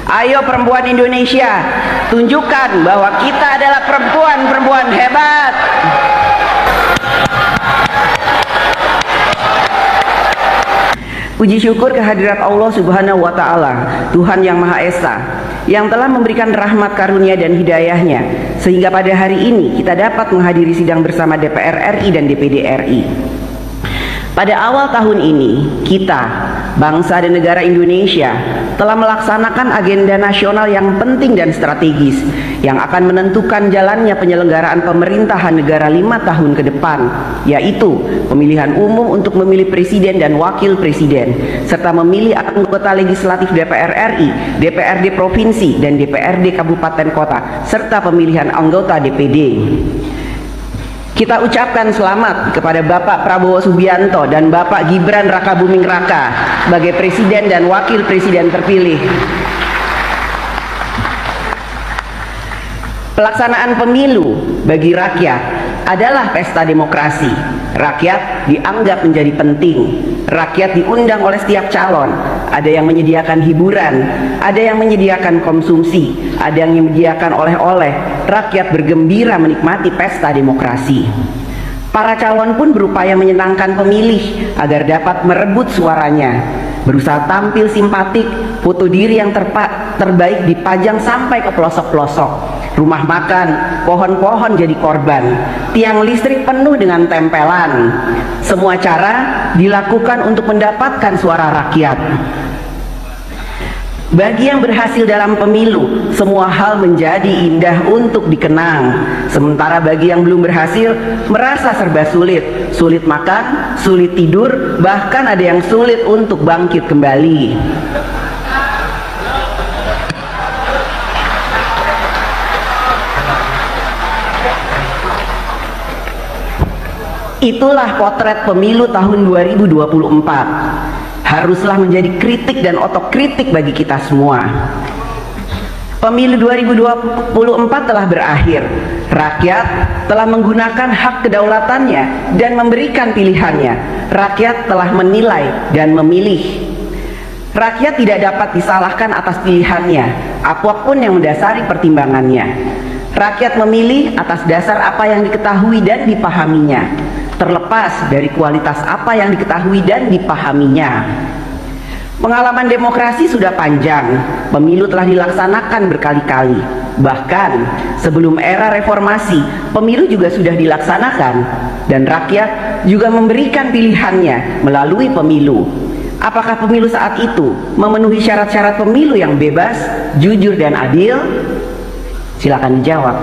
Ayo perempuan Indonesia, tunjukkan bahwa kita adalah perempuan-perempuan hebat. Puji syukur kehadirat Allah Subhanahu wa Ta'ala, Tuhan yang Maha Esa, yang telah memberikan rahmat karunia dan hidayahnya, sehingga pada hari ini kita dapat menghadiri sidang bersama DPR RI dan DPD RI. Pada awal tahun ini, kita, bangsa dan negara Indonesia, telah melaksanakan agenda nasional yang penting dan strategis yang akan menentukan jalannya penyelenggaraan pemerintahan negara 5 tahun ke depan, yaitu pemilihan umum untuk memilih presiden dan wakil presiden, serta memilih anggota legislatif DPR RI, DPRD provinsi, dan DPRD kabupaten kota, serta pemilihan anggota DPD. Kita ucapkan selamat kepada Bapak Prabowo Subianto dan Bapak Gibran Rakabuming Raka sebagai presiden dan wakil presiden terpilih. Pelaksanaan pemilu bagi rakyat adalah pesta demokrasi. Rakyat dianggap menjadi penting. Rakyat diundang oleh setiap calon. Ada yang menyediakan hiburan, ada yang menyediakan konsumsi, ada yang menyediakan oleh-oleh. Rakyat bergembira menikmati pesta demokrasi. Para calon pun berupaya menyenangkan pemilih agar dapat merebut suaranya. Berusaha tampil simpatik, foto diri yang terbaik dipajang sampai ke pelosok-pelosok. Rumah makan, pohon-pohon jadi korban. Tiang listrik penuh dengan tempelan. Semua cara dilakukan untuk mendapatkan suara rakyat. Bagi yang berhasil dalam pemilu, semua hal menjadi indah untuk dikenang. Sementara bagi yang belum berhasil, merasa serba sulit. Sulit makan, sulit tidur, bahkan ada yang sulit untuk bangkit kembali. Itulah potret pemilu tahun 2024. Haruslah menjadi kritik dan otokritik bagi kita semua. Pemilu 2024 telah berakhir. Rakyat telah menggunakan hak kedaulatannya dan memberikan pilihannya. Rakyat telah menilai dan memilih. Rakyat tidak dapat disalahkan atas pilihannya, apapun yang mendasari pertimbangannya. Rakyat memilih atas dasar apa yang diketahui dan dipahaminya, terlepas dari kualitas apa yang diketahui dan dipahaminya. Pengalaman demokrasi sudah panjang, pemilu telah dilaksanakan berkali-kali. Bahkan sebelum era reformasi, pemilu juga sudah dilaksanakan, dan rakyat juga memberikan pilihannya melalui pemilu. Apakah pemilu saat itu memenuhi syarat-syarat pemilu yang bebas, jujur, dan adil? Silakan dijawab.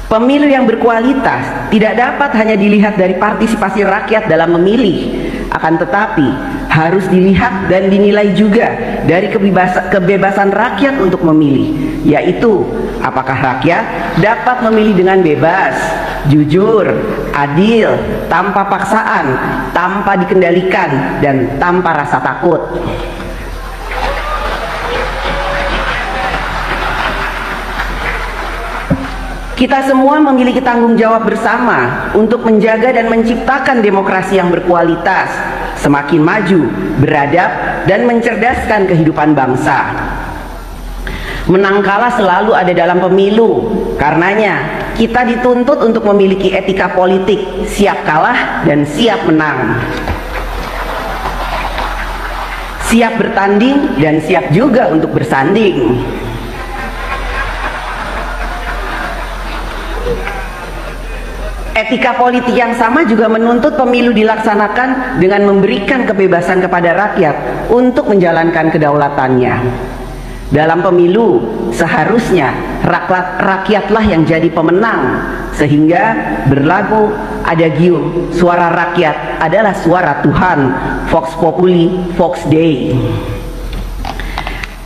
Pemilu yang berkualitas tidak dapat hanya dilihat dari partisipasi rakyat dalam memilih, akan tetapi harus dilihat dan dinilai juga dari kebebasan rakyat untuk memilih, yaitu apakah rakyat dapat memilih dengan bebas, jujur, adil, tanpa paksaan, tanpa dikendalikan, dan tanpa rasa takut. Kita semua memiliki tanggung jawab bersama untuk menjaga dan menciptakan demokrasi yang berkualitas, semakin maju, beradab, dan mencerdaskan kehidupan bangsa. Menang kalah selalu ada dalam pemilu. Karenanya, kita dituntut untuk memiliki etika politik, siap kalah dan siap menang. Siap bertanding dan siap juga untuk bersanding. Etika politik yang sama juga menuntut pemilu dilaksanakan dengan memberikan kebebasan kepada rakyat untuk menjalankan kedaulatannya. Dalam pemilu, seharusnya rakyatlah yang jadi pemenang, sehingga berlagu adagium, suara rakyat adalah suara Tuhan, Vox Populi, Vox Dei.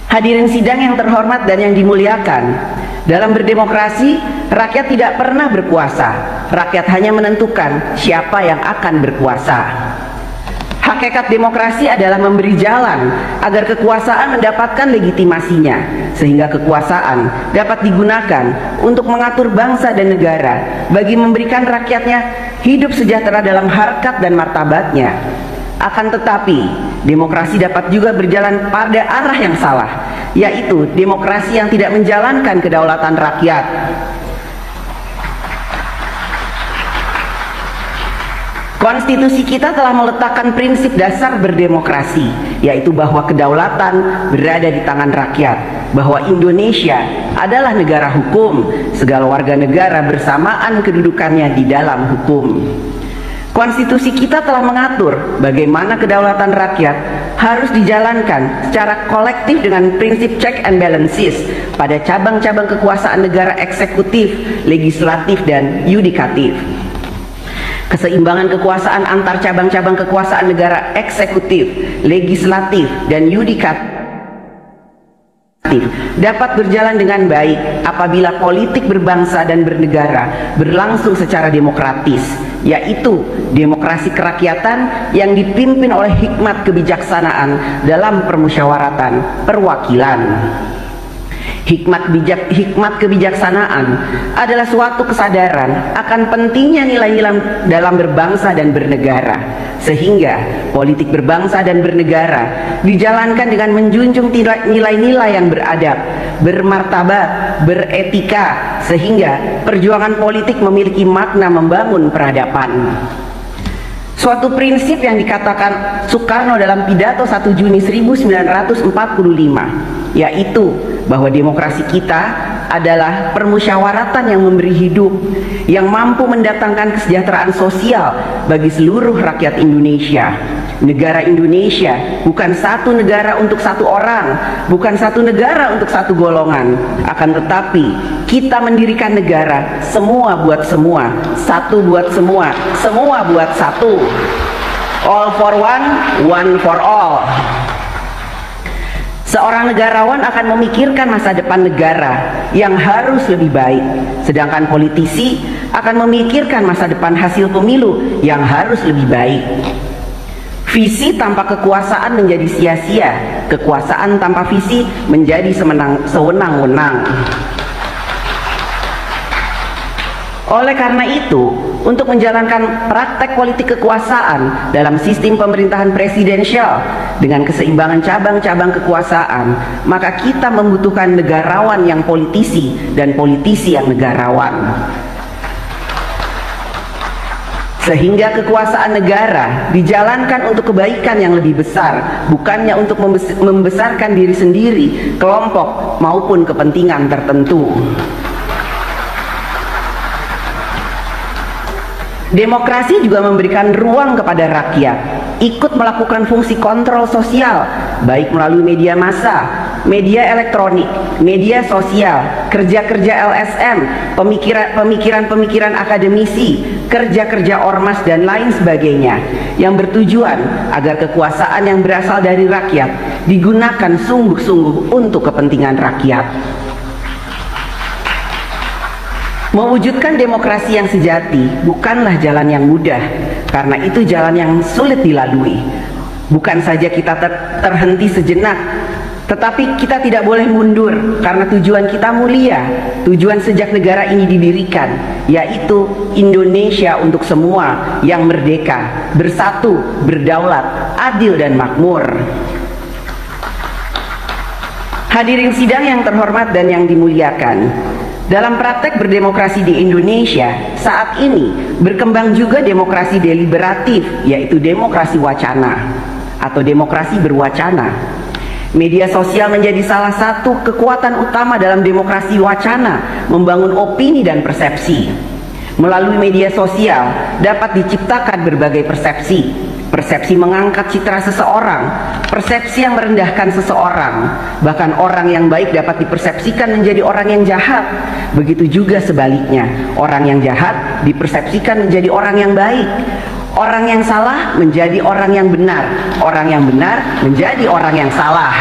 Hadirin sidang yang terhormat dan yang dimuliakan, dalam berdemokrasi, rakyat tidak pernah berkuasa. Rakyat hanya menentukan siapa yang akan berkuasa. Hakikat demokrasi adalah memberi jalan agar kekuasaan mendapatkan legitimasinya, sehingga kekuasaan dapat digunakan untuk mengatur bangsa dan negara bagi memberikan rakyatnya hidup sejahtera dalam harkat dan martabatnya. Akan tetapi, demokrasi dapat juga berjalan pada arah yang salah, yaitu demokrasi yang tidak menjalankan kedaulatan rakyat. Konstitusi kita telah meletakkan prinsip dasar berdemokrasi, yaitu bahwa kedaulatan berada di tangan rakyat, bahwa Indonesia adalah negara hukum, segala warga negara bersamaan kedudukannya di dalam hukum. Konstitusi kita telah mengatur bagaimana kedaulatan rakyat harus dijalankan secara kolektif dengan prinsip check and balances pada cabang-cabang kekuasaan negara eksekutif, legislatif, dan yudikatif. Keseimbangan kekuasaan antar cabang-cabang kekuasaan negara eksekutif, legislatif, dan yudikatif dapat berjalan dengan baik apabila politik berbangsa dan bernegara berlangsung secara demokratis, yaitu demokrasi kerakyatan yang dipimpin oleh hikmat kebijaksanaan dalam permusyawaratan perwakilan. Hikmat kebijaksanaan adalah suatu kesadaran akan pentingnya nilai-nilai dalam berbangsa dan bernegara, sehingga politik berbangsa dan bernegara dijalankan dengan menjunjung nilai-nilai yang beradab, bermartabat, beretika, sehingga perjuangan politik memiliki makna membangun peradaban. Suatu prinsip yang dikatakan Soekarno dalam pidato 1 Juni 1945, yaitu bahwa demokrasi kita adalah permusyawaratan yang memberi hidup, yang mampu mendatangkan kesejahteraan sosial bagi seluruh rakyat Indonesia. Negara Indonesia bukan satu negara untuk satu orang, bukan satu negara untuk satu golongan, akan tetapi kita mendirikan negara semua buat semua, satu buat semua, semua buat satu. All for one, one for all. Seorang negarawan akan memikirkan masa depan negara yang harus lebih baik, sedangkan politisi akan memikirkan masa depan hasil pemilu yang harus lebih baik. Visi tanpa kekuasaan menjadi sia-sia, kekuasaan tanpa visi menjadi sewenang-wenang. Oleh karena itu, untuk menjalankan praktek politik kekuasaan dalam sistem pemerintahan presidensial dengan keseimbangan cabang-cabang kekuasaan, maka kita membutuhkan negarawan yang politisi dan politisi yang negarawan. Sehingga kekuasaan negara dijalankan untuk kebaikan yang lebih besar, bukannya untuk membesarkan diri sendiri, kelompok, maupun kepentingan tertentu. Demokrasi juga memberikan ruang kepada rakyat ikut melakukan fungsi kontrol sosial, baik melalui media massa, media elektronik, media sosial, kerja-kerja LSM, pemikiran-pemikiran akademisi, kerja-kerja ormas, dan lain sebagainya, yang bertujuan agar kekuasaan yang berasal dari rakyat digunakan sungguh-sungguh untuk kepentingan rakyat. Mewujudkan demokrasi yang sejati bukanlah jalan yang mudah, karena itu jalan yang sulit dilalui. Bukan saja kita terhenti sejenak, tetapi kita tidak boleh mundur, karena tujuan kita mulia, tujuan sejak negara ini didirikan, yaitu Indonesia untuk semua yang merdeka, bersatu, berdaulat, adil, dan makmur. Hadirin sidang yang terhormat dan yang dimuliakan, dalam praktek berdemokrasi di Indonesia saat ini berkembang juga demokrasi deliberatif, yaitu demokrasi wacana atau demokrasi berwacana. Media sosial menjadi salah satu kekuatan utama dalam demokrasi wacana, membangun opini dan persepsi. Melalui media sosial dapat diciptakan berbagai persepsi. Persepsi mengangkat citra seseorang, persepsi yang merendahkan seseorang, bahkan orang yang baik dapat dipersepsikan menjadi orang yang jahat. Begitu juga sebaliknya, orang yang jahat dipersepsikan menjadi orang yang baik. Orang yang salah menjadi orang yang benar, orang yang benar menjadi orang yang salah.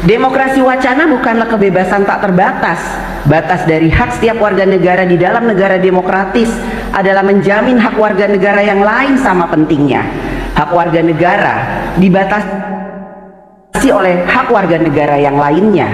Demokrasi wacana bukanlah kebebasan tak terbatas. Batas dari hak setiap warga negara di dalam negara demokratis adalah menjamin hak warga negara yang lain sama pentingnya. Hak warga negara dibatasi oleh hak warga negara yang lainnya.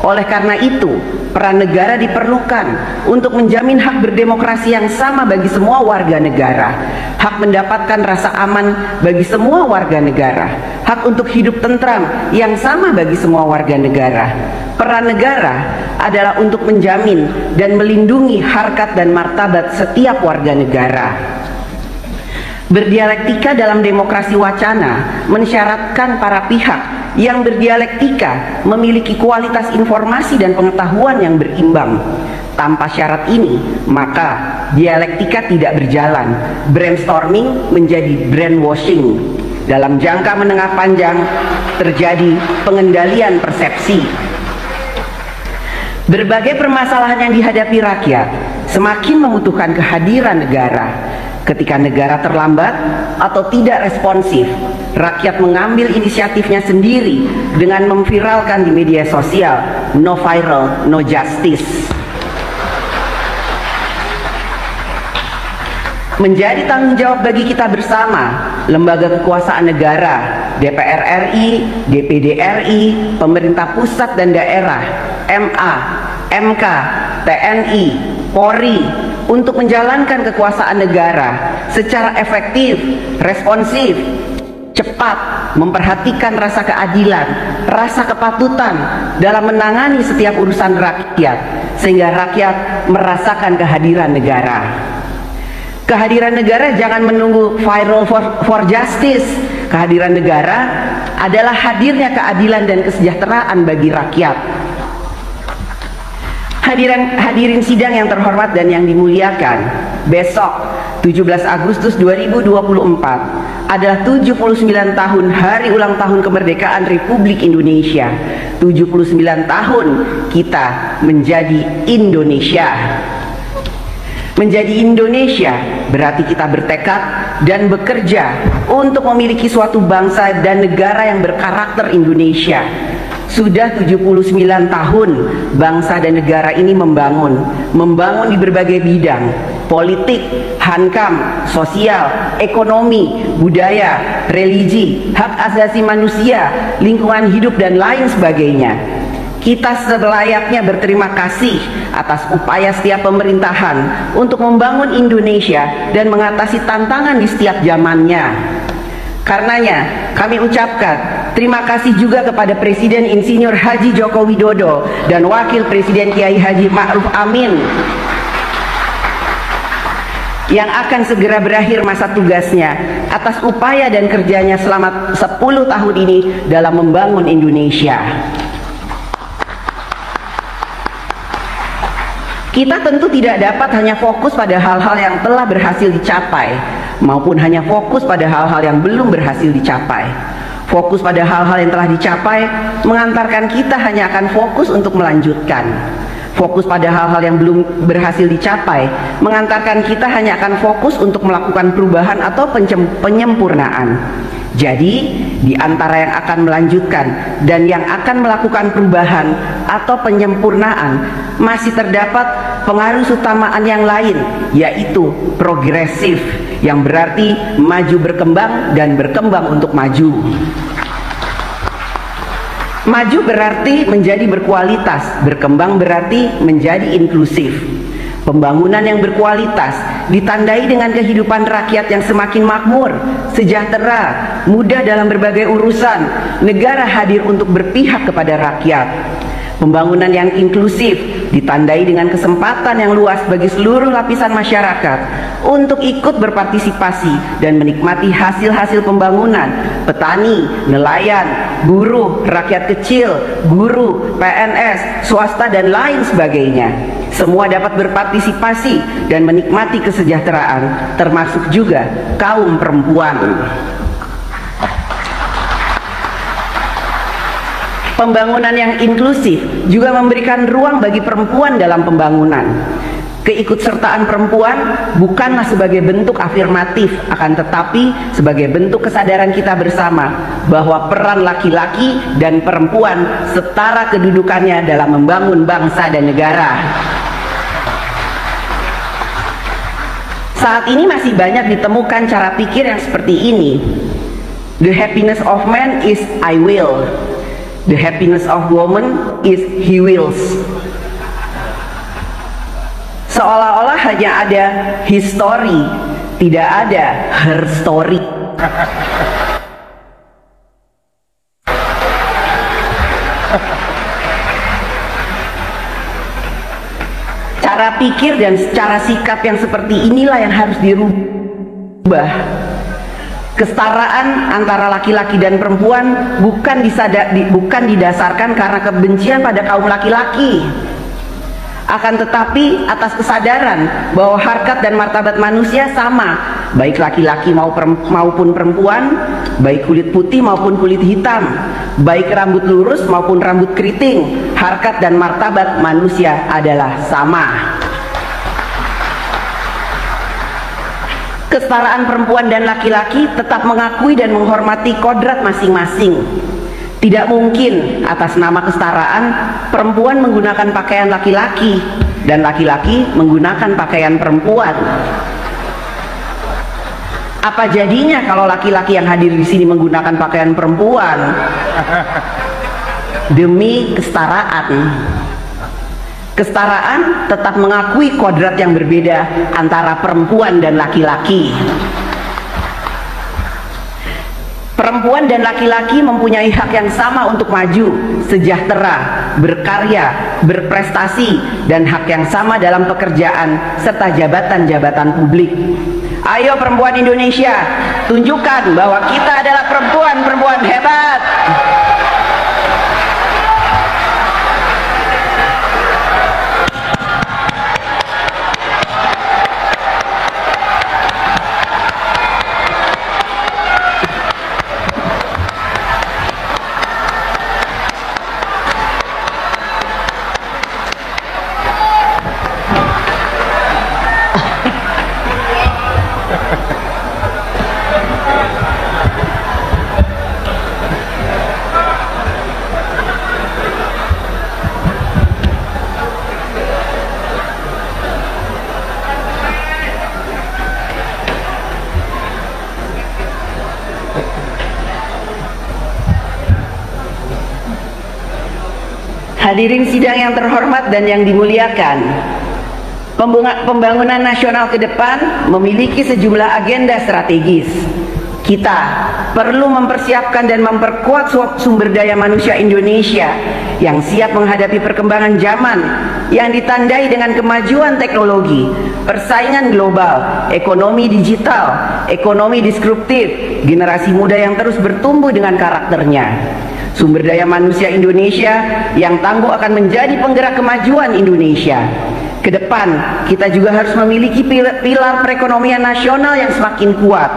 Oleh karena itu, peran negara diperlukan untuk menjamin hak berdemokrasi yang sama bagi semua warga negara, hak mendapatkan rasa aman bagi semua warga negara, hak untuk hidup tentram yang sama bagi semua warga negara. Peran negara adalah untuk menjamin dan melindungi harkat dan martabat setiap warga negara. Berdialektika dalam demokrasi wacana mensyaratkan para pihak yang berdialektika memiliki kualitas informasi dan pengetahuan yang berimbang. Tanpa syarat ini, maka dialektika tidak berjalan. Brainstorming menjadi brainwashing. Dalam jangka menengah panjang terjadi pengendalian persepsi. Berbagai permasalahan yang dihadapi rakyat semakin membutuhkan kehadiran negara. Ketika negara terlambat atau tidak responsif, rakyat mengambil inisiatifnya sendiri dengan memviralkan di media sosial, "No viral, no justice." Menjadi tanggung jawab bagi kita bersama, lembaga kekuasaan negara, DPR RI, DPD RI, pemerintah pusat dan daerah, MA, MK, TNI, Polri, untuk menjalankan kekuasaan negara secara efektif, responsif, cepat, memperhatikan rasa keadilan, rasa kepatutan dalam menangani setiap urusan rakyat, sehingga rakyat merasakan kehadiran negara. Kehadiran negara jangan menunggu viral for justice. Kehadiran negara adalah hadirnya keadilan dan kesejahteraan bagi rakyat. Hadirin sidang yang terhormat dan yang dimuliakan, besok 17 Agustus 2024 adalah 79 tahun hari ulang tahun kemerdekaan Republik Indonesia. 79 tahun kita menjadi Indonesia. Menjadi Indonesia berarti kita bertekad dan bekerja untuk memiliki suatu bangsa dan negara yang berkarakter Indonesia. Sudah 79 tahun bangsa dan negara ini membangun di berbagai bidang: politik, hankam, sosial, ekonomi, budaya, religi, hak asasi manusia, lingkungan hidup, dan lain sebagainya. Kita selayaknya berterima kasih atas upaya setiap pemerintahan untuk membangun Indonesia dan mengatasi tantangan di setiap zamannya. Karenanya kami ucapkan terima kasih juga kepada Presiden Insinyur Haji Joko Widodo dan Wakil Presiden Kiai Haji Ma'ruf Amin yang akan segera berakhir masa tugasnya atas upaya dan kerjanya selama 10 tahun ini dalam membangun Indonesia. Kita tentu tidak dapat hanya fokus pada hal-hal yang telah berhasil dicapai, maupun hanya fokus pada hal-hal yang belum berhasil dicapai. Fokus pada hal-hal yang telah dicapai mengantarkan kita hanya akan fokus untuk melanjutkan. Fokus pada hal-hal yang belum berhasil dicapai mengantarkan kita hanya akan fokus untuk melakukan perubahan atau penyempurnaan. Jadi, di antara yang akan melanjutkan dan yang akan melakukan perubahan atau penyempurnaan, masih terdapat pengaruh utamaan yang lain, yaitu progresif, yang berarti maju berkembang dan berkembang untuk maju. Maju berarti menjadi berkualitas, berkembang berarti menjadi inklusif. Pembangunan yang berkualitas ditandai dengan kehidupan rakyat yang semakin makmur, sejahtera, mudah dalam berbagai urusan. Negara hadir untuk berpihak kepada rakyat. Pembangunan yang inklusif ditandai dengan kesempatan yang luas bagi seluruh lapisan masyarakat untuk ikut berpartisipasi dan menikmati hasil-hasil pembangunan. Petani, nelayan, buruh, rakyat kecil, guru, PNS, swasta, dan lain sebagainya. Semua dapat berpartisipasi dan menikmati kesejahteraan, termasuk juga kaum perempuan. Pembangunan yang inklusif juga memberikan ruang bagi perempuan dalam pembangunan. Keikutsertaan perempuan bukanlah sebagai bentuk afirmatif, akan tetapi sebagai bentuk kesadaran kita bersama bahwa peran laki-laki dan perempuan setara kedudukannya dalam membangun bangsa dan negara. Saat ini masih banyak ditemukan cara pikir yang seperti ini. The happiness of man is I will. The happiness of woman is he wills. Seolah-olah hanya ada his story, tidak ada her story. Cara pikir dan cara sikap yang seperti inilah yang harus dirubah. Kesetaraan antara laki-laki dan perempuan bukan didasarkan karena kebencian pada kaum laki-laki, akan tetapi atas kesadaran bahwa harkat dan martabat manusia sama, baik laki-laki maupun perempuan, baik kulit putih maupun kulit hitam, baik rambut lurus maupun rambut keriting. Harkat dan martabat manusia adalah sama. Kesetaraan perempuan dan laki-laki tetap mengakui dan menghormati kodrat masing-masing. Tidak mungkin atas nama kesetaraan perempuan menggunakan pakaian laki-laki dan laki-laki menggunakan pakaian perempuan. Apa jadinya kalau laki-laki yang hadir di sini menggunakan pakaian perempuan? Demi kesetaraan. Kesetaraan tetap mengakui kodrat yang berbeda antara perempuan dan laki-laki. Perempuan dan laki-laki mempunyai hak yang sama untuk maju, sejahtera, berkarya, berprestasi, dan hak yang sama dalam pekerjaan serta jabatan-jabatan publik. Ayo perempuan Indonesia, tunjukkan bahwa kita adalah perempuan-perempuan hebat. Hadirin sidang yang terhormat dan yang dimuliakan, pembangunan nasional ke depan memiliki sejumlah agenda strategis. Kita perlu mempersiapkan dan memperkuat sumber daya manusia Indonesia yang siap menghadapi perkembangan zaman yang ditandai dengan kemajuan teknologi, persaingan global, ekonomi digital, ekonomi disruptif, generasi muda yang terus bertumbuh dengan karakternya. Sumber daya manusia Indonesia yang tangguh akan menjadi penggerak kemajuan Indonesia. Ke depan, kita juga harus memiliki pilar perekonomian nasional yang semakin kuat.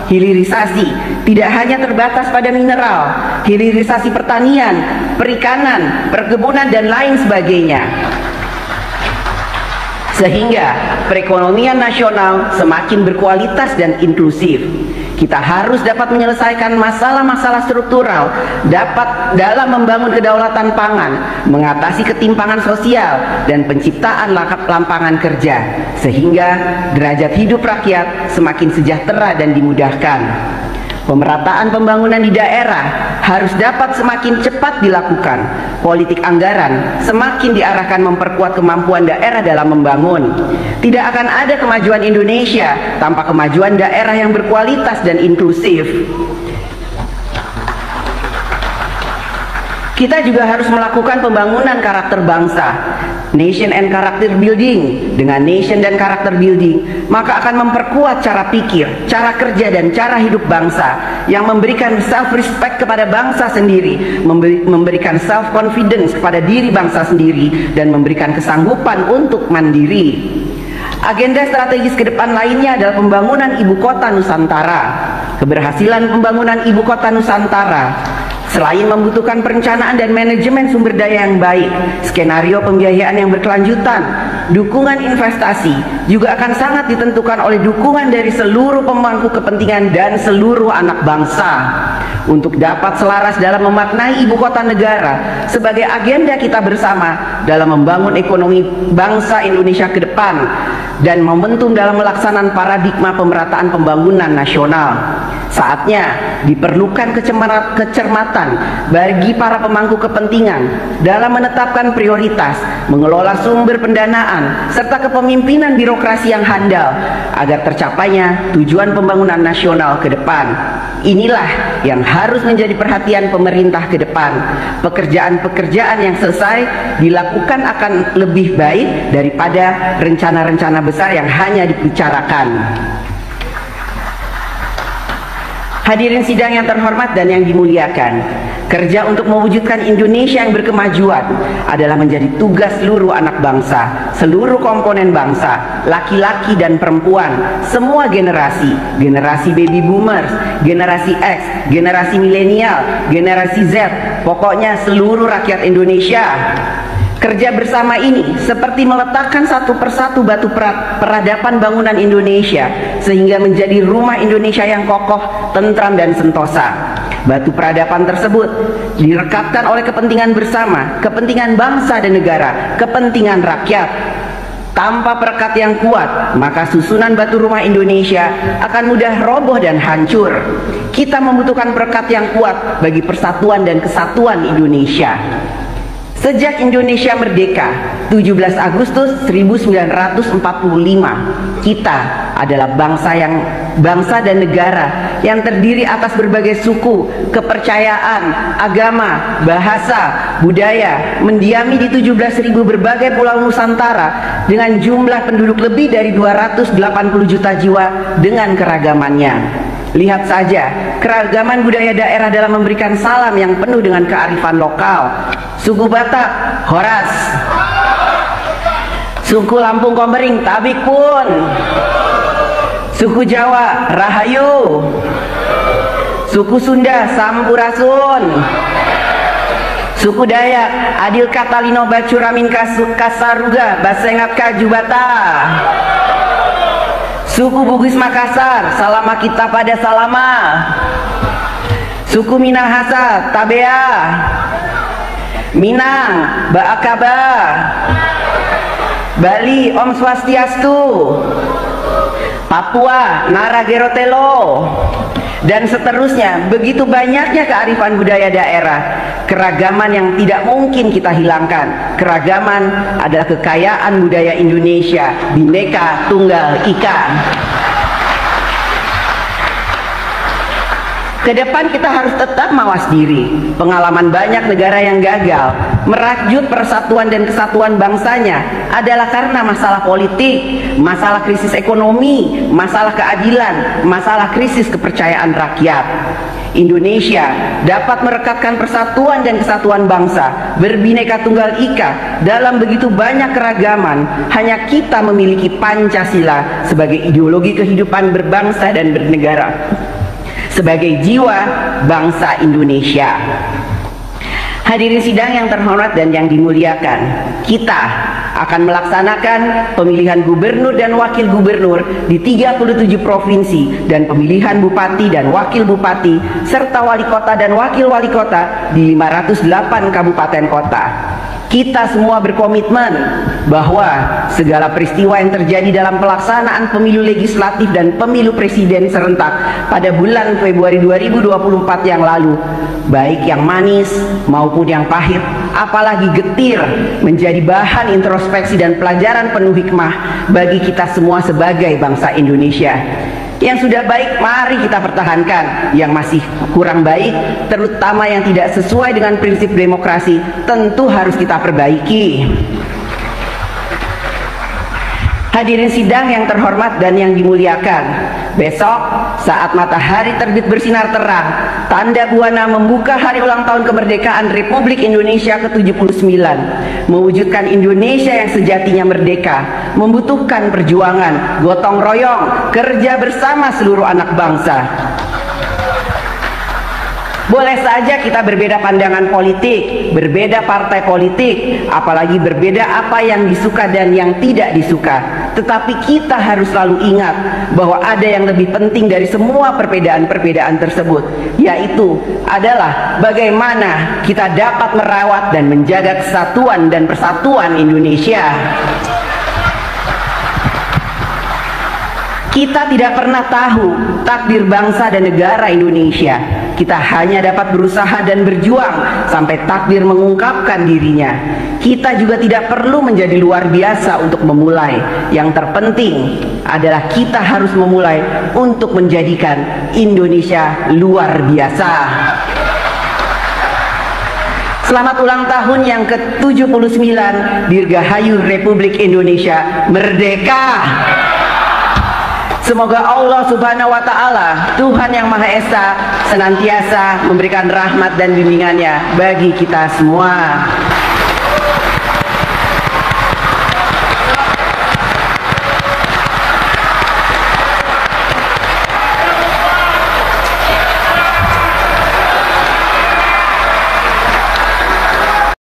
Hilirisasi tidak hanya terbatas pada mineral, hilirisasi pertanian, perikanan, perkebunan, dan lain sebagainya. Sehingga perekonomian nasional semakin berkualitas dan inklusif. Kita harus dapat menyelesaikan masalah-masalah struktural, dapat dalam membangun kedaulatan pangan, mengatasi ketimpangan sosial, dan penciptaan lapangan kerja, sehingga derajat hidup rakyat semakin sejahtera dan dimudahkan. Pemerataan pembangunan di daerah harus dapat semakin cepat dilakukan. Politik anggaran semakin diarahkan memperkuat kemampuan daerah dalam membangun. Tidak akan ada kemajuan Indonesia tanpa kemajuan daerah yang berkualitas dan inklusif. Kita juga harus melakukan pembangunan karakter bangsa, nation and character building. Dengan nation dan karakter building, maka akan memperkuat cara pikir, cara kerja, dan cara hidup bangsa yang memberikan self-respect kepada bangsa sendiri, memberikan self-confidence kepada diri bangsa sendiri, dan memberikan kesanggupan untuk mandiri. Agenda strategis ke depan lainnya adalah pembangunan ibu kota Nusantara. Keberhasilan pembangunan ibu kota Nusantara selain membutuhkan perencanaan dan manajemen sumber daya yang baik, skenario pembiayaan yang berkelanjutan, dukungan investasi juga akan sangat ditentukan oleh dukungan dari seluruh pemangku kepentingan dan seluruh anak bangsa. untuk dapat selaras dalam memaknai ibu kota negara sebagai agenda kita bersama dalam membangun ekonomi bangsa Indonesia ke depan dan momentum dalam melaksanaan paradigma pemerataan pembangunan nasional. Saatnya diperlukan kecermatan bagi para pemangku kepentingan dalam menetapkan prioritas, mengelola sumber pendanaan, serta kepemimpinan birokrasi yang handal agar tercapainya tujuan pembangunan nasional ke depan. Inilah yang harus menjadi perhatian pemerintah ke depan. Pekerjaan-pekerjaan yang selesai dilakukan akan lebih baik daripada rencana-rencana besar yang hanya dibicarakan. Hadirin sidang yang terhormat dan yang dimuliakan, kerja untuk mewujudkan Indonesia yang berkemajuan adalah menjadi tugas seluruh anak bangsa, seluruh komponen bangsa, laki-laki dan perempuan, semua generasi, generasi baby boomers, generasi X, generasi milenial, generasi Z, pokoknya seluruh rakyat Indonesia. Kerja bersama ini seperti meletakkan satu persatu batu peradaban bangunan Indonesia sehingga menjadi rumah Indonesia yang kokoh, tentram dan sentosa. Batu peradaban tersebut direkatkan oleh kepentingan bersama, kepentingan bangsa dan negara, kepentingan rakyat. Tanpa perekat yang kuat, maka susunan batu rumah Indonesia akan mudah roboh dan hancur. Kita membutuhkan perekat yang kuat bagi persatuan dan kesatuan Indonesia. Sejak Indonesia merdeka 17 Agustus 1945, kita adalah bangsa dan negara yang terdiri atas berbagai suku, kepercayaan, agama, bahasa, budaya, mendiami di 17.000 berbagai pulau Nusantara dengan jumlah penduduk lebih dari 280 juta jiwa dengan keragamannya. Lihat saja keragaman budaya daerah dalam memberikan salam yang penuh dengan kearifan lokal. Suku Batak, Horas. Suku Lampung Komering, Tabik pun. Suku Jawa, Rahayu. Suku Sunda, Sampurasun. Suku Dayak, Adil Katalino Bacuramin Kasaruga, Basengat Kajubata. Suku Bugis Makassar, Salama kita pada Salama. Suku Minahasa, Tabea. Minang, Baakaba. Bali, Om Swastiastu. Papua, Naragerotelo. Dan seterusnya. Begitu banyaknya kearifan budaya daerah, keragaman yang tidak mungkin kita hilangkan. Keragaman adalah kekayaan budaya Indonesia, Bhinneka Tunggal Ika. Ke depan kita harus tetap mawas diri. Pengalaman banyak negara yang gagal merajut persatuan dan kesatuan bangsanya adalah karena masalah politik, masalah krisis ekonomi, masalah keadilan, masalah krisis kepercayaan rakyat. Indonesia dapat merekatkan persatuan dan kesatuan bangsa berbineka tunggal ika dalam begitu banyak keragaman. Hanya kita memiliki Pancasila sebagai ideologi kehidupan berbangsa dan bernegara, sebagai jiwa bangsa Indonesia. Hadirin sidang yang terhormat dan yang dimuliakan, kita akan melaksanakan pemilihan gubernur dan wakil gubernur di 37 provinsi dan pemilihan bupati dan wakil bupati serta wali kota dan wakil wali kota di 508 kabupaten kota. Kita semua berkomitmen bahwa segala peristiwa yang terjadi dalam pelaksanaan pemilu legislatif dan pemilu presiden serentak pada bulan Februari 2024 yang lalu, baik yang manis maupun yang pahit, apalagi getir, menjadi bahan introspeksi dan pelajaran penuh hikmah bagi kita semua sebagai bangsa Indonesia. Yang sudah baik mari kita pertahankan, yang masih kurang baik terutama yang tidak sesuai dengan prinsip demokrasi tentu harus kita perbaiki. Hadirin sidang yang terhormat dan yang dimuliakan, besok saat matahari terbit bersinar terang, tanda buana membuka hari ulang tahun kemerdekaan Republik Indonesia ke-79. Mewujudkan Indonesia yang sejatinya merdeka membutuhkan perjuangan, gotong royong, kerja bersama seluruh anak bangsa. Boleh saja kita berbeda pandangan politik, berbeda partai politik, apalagi berbeda apa yang disuka dan yang tidak disuka. tetapi kita harus selalu ingat bahwa ada yang lebih penting dari semua perbedaan-perbedaan tersebut, yaitu adalah bagaimana kita dapat merawat dan menjaga kesatuan dan persatuan Indonesia. Kita tidak pernah tahu takdir bangsa dan negara Indonesia. Kita hanya dapat berusaha dan berjuang sampai takdir mengungkapkan dirinya. Kita juga tidak perlu menjadi luar biasa untuk memulai. Yang terpenting adalah kita harus memulai untuk menjadikan Indonesia luar biasa. Selamat ulang tahun yang ke-79, Dirgahayu Republik Indonesia Merdeka. Semoga Allah Subhanahu wa Ta'ala, Tuhan yang Maha Esa, senantiasa memberikan rahmat dan bimbingannya bagi kita semua.